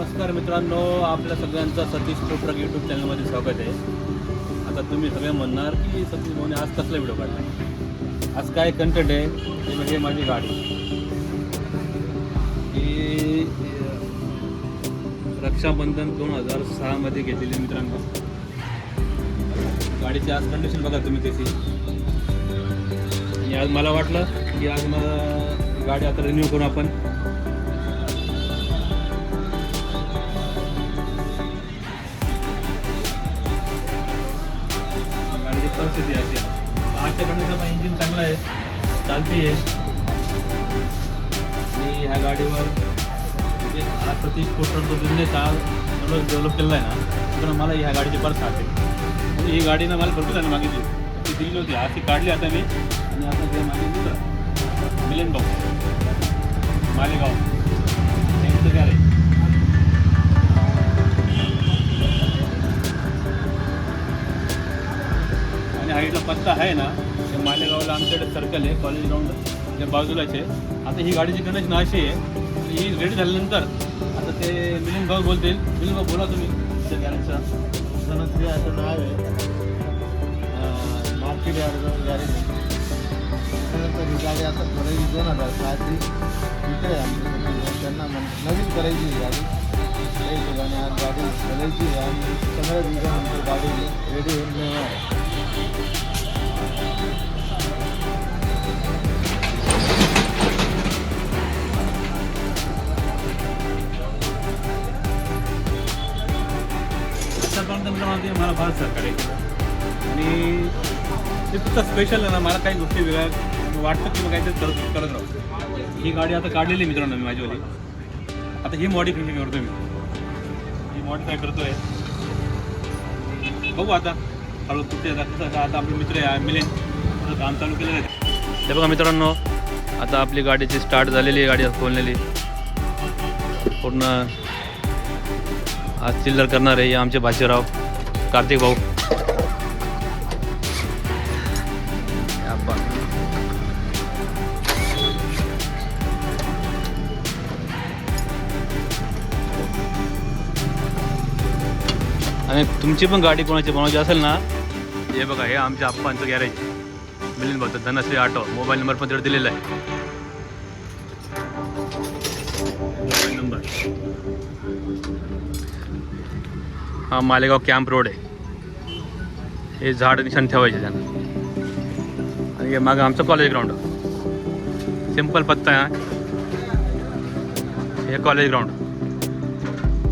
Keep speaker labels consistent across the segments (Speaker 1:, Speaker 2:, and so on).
Speaker 1: नमस्कार मित्रांनो, आपल्या सगळ्यांचं सतीश फूड ट्रक यूट्यूब चॅनलमध्ये स्वागत आहे. आता तुम्ही सगळे म्हणणार की सतीश भाऊने आज कसला व्हिडिओ काढला. आज काय कंटेंट आहे ते म्हणजे माझी गाडी ही रक्षाबंधन 2006मध्ये घेतलेली मित्रांनो. गाडीची आज कंडिशन बघा तुम्ही त्याची. आणि आज मला वाटलं की आज मला गाडी आता रिन्यू करून आपण परिस्थिती अशी आजच्या कंडिशनला इंजिन चांगलं आहे, चालती आहे. आणि ह्या गाडीवर म्हणजे आज सतीश फूड ट्रक जो बिझनेस हा सगळं डेव्हलप केलेला आहे ना, तर मला ह्या गाडीची परत साथ आहे. म्हणजे ही गाडी ना मला भरपूर त्याने मागितली, ती दिली होती, आज ती काढली आता मी. आणि आता ते मागितली तर मिलिंद भाऊ मालेगाव त्यांचं काय आहे. हाईटला पत्ता आहे ना, ते मालेगावला आमच्याकडे सर्कल आहे, कॉलेज ग्राउंड त्या बाजूलाच आहे. आता ही गाडीची कंडिशन अशी आहे, ही रेडी झाल्यानंतर आता ते मिलिंद भाऊ बोलतील. मिलिंद भाऊ बोला तुम्ही त्या गॅरेजचं.
Speaker 2: धनश्री असं नाव आहे, मार्केट यार्ड गॅरेज. त्यानंतर ही गाडी आता खरेदी 2007ची इकडे आहे आमच्या. त्यांना नवीन करायची ही गाडी, काही ठिकाणी आज गाडी घालायची आहे आणि 15 दिवसानंतर गाडी रेडी होऊन मिळणार आहे.
Speaker 1: आतापर्यंत मला फार सहकार्य केलं आणि ते फक्त स्पेशल आहे ना. मला काही गोष्टी वेगळ्या वाटतं की मग काहीतरी करत राहतो. ही गाडी आता काढलेली मित्रांनो मी माझीवाली. आता ही मॉडिफिकेशन करतो मी, ही मॉडिफाय करतो आहे. बघू आता हळू कुठे आता आपले मित्र आहे मिलिंद काम चालू केलेलं आहे. ते बघा मित्रांनो, आता आपली गाडीची स्टार्ट झालेली आहे, गाडी खोललेली पूर्ण. आज चिल्लर करणार आहे आमचे भाजीराव कार्तिक भाऊ. आणि तुमची पण गाडी कोणाची बनवायची असेल ना, हे बघा, हे आमच्या आप्पांचं गॅरेज मिलिंद भाऊ धनश्री ऑटो. मोबाईल नंबर पण तिकडे दिलेला आहे. मोबाईल नंबर हा मालेगाव कॅम्प रोड आहे. हे झाड निशाण ठेवायचे त्यांना. आणि हे मागं आमचं कॉलेज ग्राउंड. सिंपल पत्ता आहे. हे college ground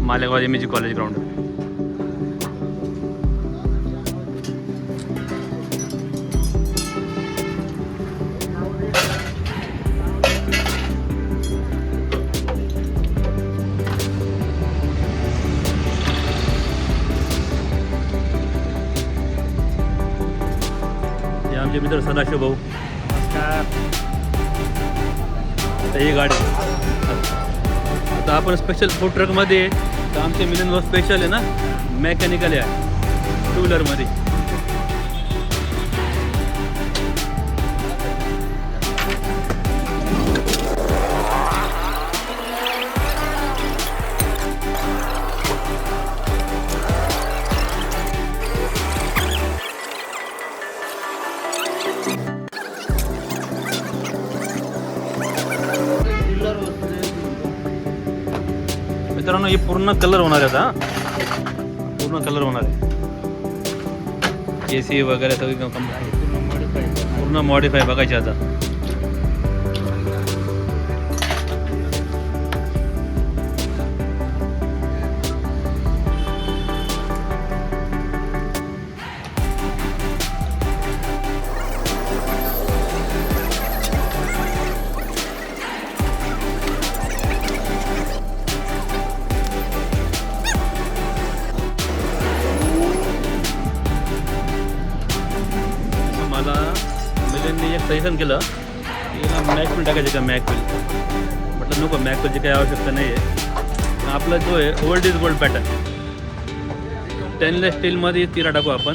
Speaker 1: Malegaon M G college ground. आमचे मित्र सदाशिव भाऊ.
Speaker 2: नमस्कार.
Speaker 1: आता ही गाडी आता आपण स्पेशल फूड ट्रकमध्ये, तर आमचे मिलिंद भाऊ स्पेशल आहे ना, मेकॅनिकल आहे 2 व्हीलरमध्ये. मित्रांनो, हे पूर्ण कलर होणार आहे आता, पूर्ण कलर होणार आहे. AC वगैरे सगळी पूर्ण मॉडिफाय बघायचे आता. मला मिलिंदने एक सजेशन केलं की मॅकविल टाकायचे का. मॅकविल म्हटलं नको, मॅकविलची काही आवश्यकता नाही आहे. आपला जो आहे old is gold pattern stainless स्टीलमध्ये तिरा टाकू आपण.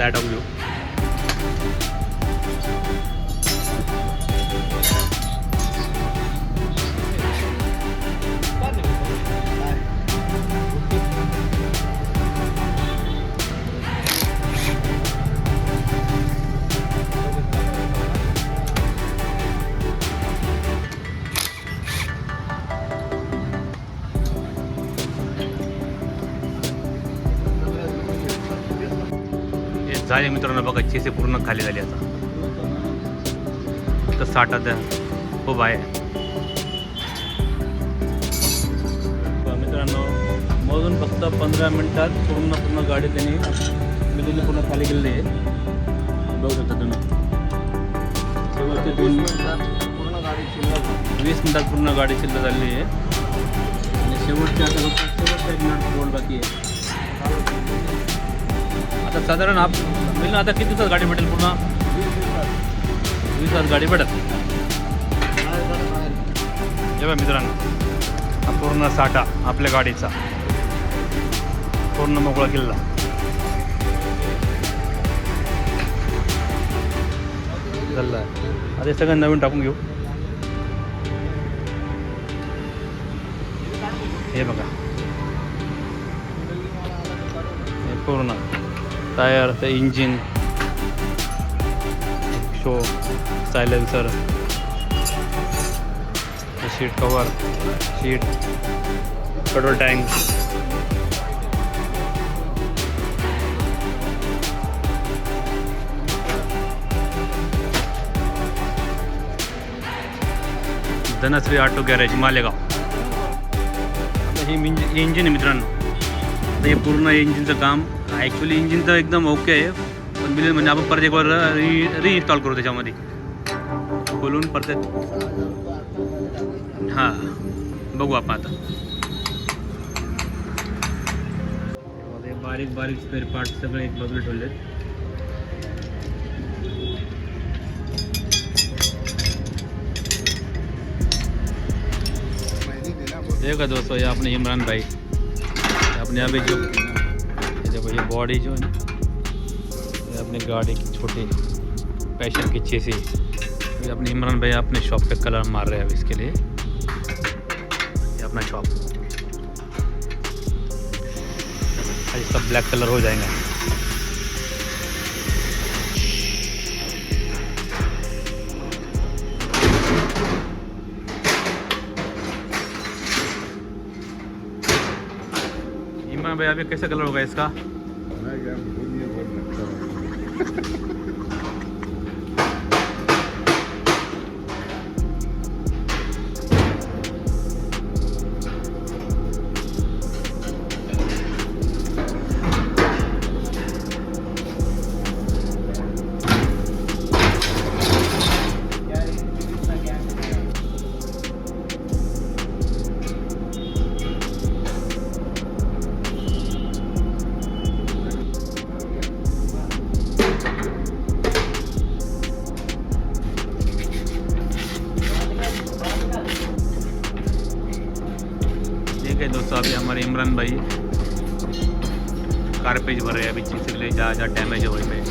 Speaker 1: टायर टाकून घेऊ. झाले मित्रांनो बघा, चेसे पूर्ण खाली झाली आता. तर 60 द्या खूप आहे. मित्रांनो मोजून फक्त 15 मिनिटात पूर्ण गाडी त्यांनी मिलिंद पूर्ण खाली गेलेली आहे. बघू शकता तुम्ही. शेवटचे
Speaker 2: पूर्ण गाडी शिल्लक
Speaker 1: 20 मिनिटात पूर्ण गाडी शिल्लक झालेली आहे. आणि शेवटचे आता शेवटचा 1 मिनिट रोड बाकी आहे. आता साधारण मिळून आता किती दिवसात गाडी भेटेल पूर्ण? 20 तास गाडी भेटत. जेव्हा मित्रांनो हा पूर्ण साठा आपल्या गाडीचा पूर्ण मोकळा किल्ला. झाला आता हे सगळं नवीन टाकून घेऊ. हे बघा हे पूर्ण टायर, ते engine, show, silencer, seat cover, seat, petrol tank, Dhanashree auto garage Malegaon. आता हे इंजिन आहे मित्रांनो. आता हे पूर्ण इंजिनचं काम ॲक्च्युली इंजिन तर एकदम ओके आहे, पण बिल म्हणजे आपण परत एक बार रिइन्स्टॉल करू त्याच्यामध्ये खोलून परत. हां बघू आपण आता. बारीक बारीक स्पेअर पार्ट सगळे एक बाजूला ठेवले. देखा दोस्तों, ये अपने इमरान भाई अपने अभी जो देखो ये बॉडी जो है ये अपनी गाड़ी की छोटी पैशन की चेसी. ये अपने इमरान भाई अपने शॉप पे कलर मार रहे हैं अभी इसके लिए. ये अपना शॉप इसका ब्लैक कलर हो जाएगा. इमरान भाई अभी कैसा कलर होगा इसका? ठीक है दोस्तों, अभी हमारे इमरान भाई कारपेज भर रहे हैं अभी चीज़ के लिए, जहाँ जहाँ डैमेज है वहीं पे.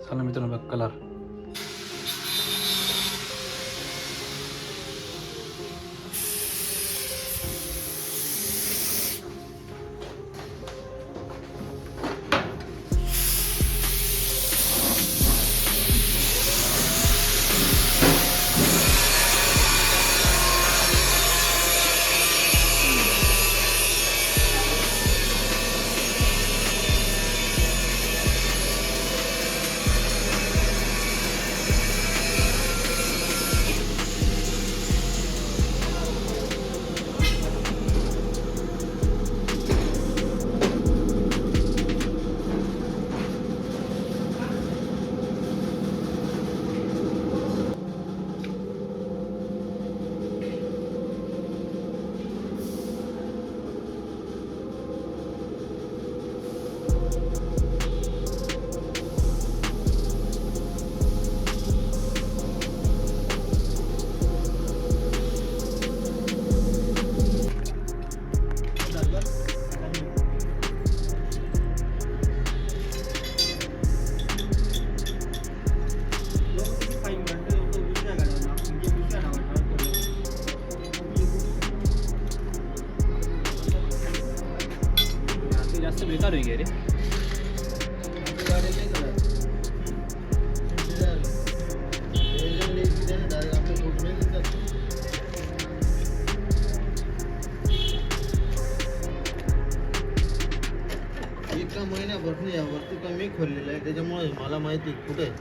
Speaker 1: झालं मित्रांनो बघ कलर. जास्त बेकार होई रे.
Speaker 2: एका महिन्यापासून या वस्तू कमी खोललेलं आहे त्याच्यामुळे मला माहिती कुठे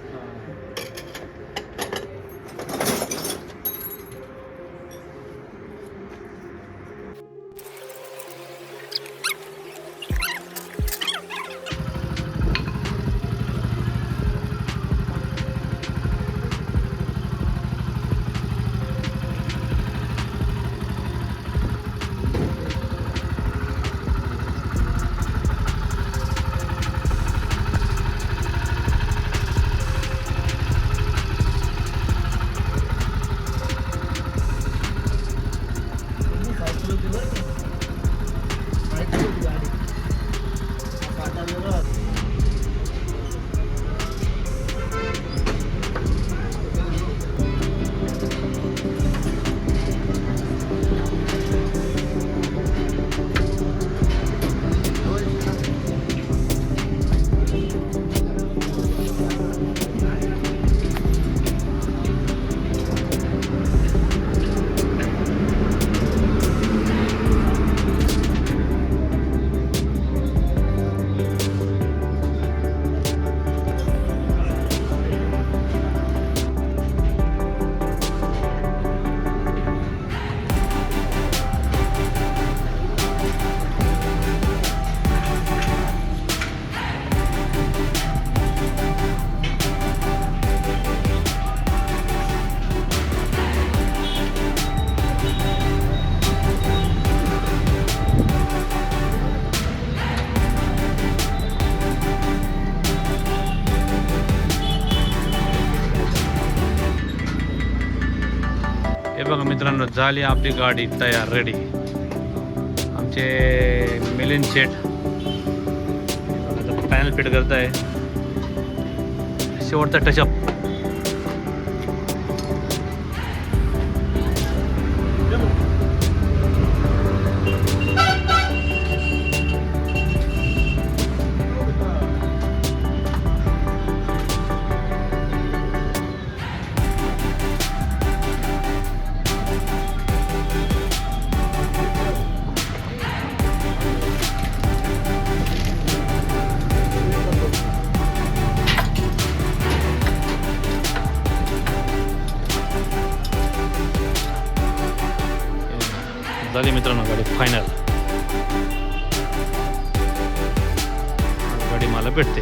Speaker 1: हे बघा मित्रांनो झाली आपली गाडी तयार रेडी. आमचे मिलिंद शेठ पॅनल फिट करत आहे. शेवटचा टचअप. झाली मित्रांनो गाडी फायनल. गाडी मला भेटते.